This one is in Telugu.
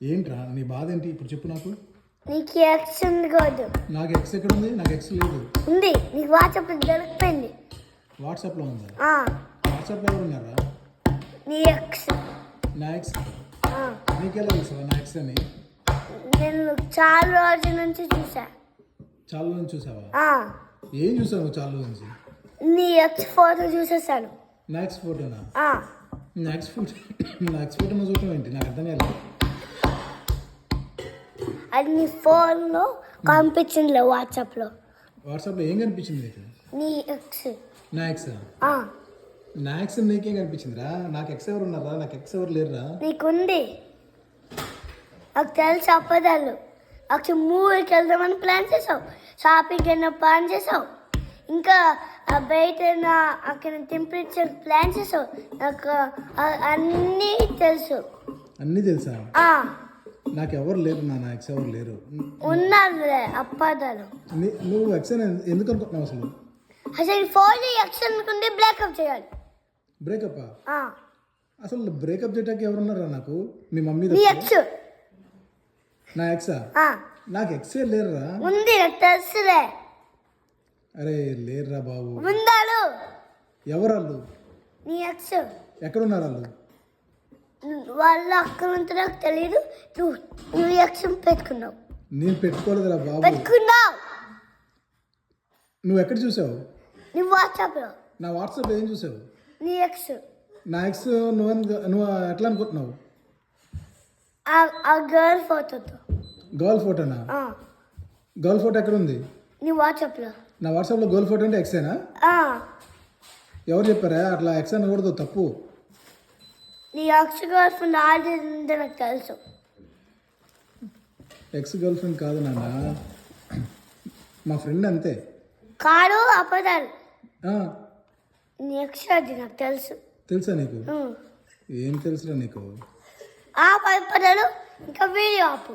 ఏంట్రా నీ బాధ ఏంటి ఇప్పుడు చెప్పు నాకు. నీకు ఎక్స్ ఉంది కాదు. నాకు ఎక్స్ ఎక్కడ ఉంది? నాకు ఎక్స్ లేదు. ఉంది, నీకు వాట్సాప్ దొరికిపోయింది. వాట్సాప్లో ఉందా? ఆ, వాట్సాప్లో ఎవరు ఉన్నారా? నీ ఎక్స్. నా ఎక్స్ ఆ, నీకెలా తెలుసా నా ఎక్స్ అని? నేను చాలా రోజుల నుంచి చూసా. చాలా నుంచి చూసావా? ఆ, ఏం చూసావు నువ్వు చాలా నుంచి? నీ ఎక్స్ ఫోటో చూసేసాను. నా ఎక్స్ ఫోటోనా? ఆ, నా ఎక్స్ ఫోటో నా ఎక్స్ ఫోటో నువ్వు చూడటం ఏంటి? నాకు అర్థం కాలేదు. అది నీ ఫోన్లో కనిపించిందిలే వాట్సాప్లో. వాట్సాప్లో ఏం కనిపించింది నీకు? నీ ఎక్స్. నా ఎక్స్? ఆ, నా ఎక్స్ నీకేం కనిపించిందిరా? నాకు ఎక్స్ ఎవరు ఉన్నారా? నాకు ఎక్స్ ఎవరు లేరురా. నీకుంది. నాకు తెలిసి అప్పదాలు. అక్కడ మూవీకి వెళ్దామని ప్లాన్ చేసావు, షాపింగ్కి వెళ్ళిన ప్లాన్ చేసావు, ఇంకా బయట అక్కడ టెంపరేచర్ ప్లాన్ చేసావు. నాకు అన్నీ తెలుసు. అన్నీ తెలుసా? ఆ, నాకు ఎవరు లేరు. నా ఎక్స్ ఎవరు లేరు. ఉన్నారులే అప్పదాలు. నువ్వు ఎక్స్ అని ఎందుకు అనుకుంటున్నావు అసలు? అసలు ఫోన్ ఎక్స్ అనుకుంటే బ్రేకప్ చేయాలి. బ్రేకప్? ఆ, అసలు బ్రేకప్ చేయటానికి ఎవరున్నారా నాకు? మీ మమ్మీ నీ ఎక్స్. నా ఎక్సా? ఆ, నాకు ఎక్సే లేరురా. ఉంది, నాకు తెలుసులే. అరే లేరురా బాబు. ఉందాడు. ఎవరు వాళ్ళు? నీ ఎక్స్. ఎక్కడున్నారు వాళ్ళు? వాళ్ళ అక్కడ ఉంటే నాకు తెలియదు. నువ్వు ఎక్స్ పెట్టుకున్నావు. నేను పెట్టుకోలేదురా బాబు. పెట్టుకున్నావు. నువ్వు ఎక్కడ చూసావు? నీ వాట్సాప్లో. నా వాట్సాప్ ఏం చూసావు? నీ ఎక్స్. నా ఎక్స్ నువ్వు ఎట్లా అనుకుంటున్నావు? ఆ గర్ల్ ఫోటోతో. గర్ల్ ఫోటోనా? గర్ల్ ఫోటో ఎక్కడ ఉంది? నీ వాట్సాప్లో. నా వాట్సాప్లో గర్ల్ ఫోటో అంటే ఎక్సేనా? ఎవరు చెప్పారా అట్లా? ఎక్స్ అనకూడదు, తప్పు. నీ ఎక్స్ గర్ల్ ఫ్రెండ్ ఆల్రెడీ ఉందో నాకు తెలుసు. ఎక్స్ గర్ల్ ఫ్రెండ్ కాదు నాన్న, మా ఫ్రెండ్ అంతే. కాడు అపదాలు. ఆ, నీ ఎక్స్ అది నాకు తెలుసు. తెలుసా నీకు? ఏం తెలుసురా నీకు? ఆ పదాలు ఇంకా వీడియో ఆపు.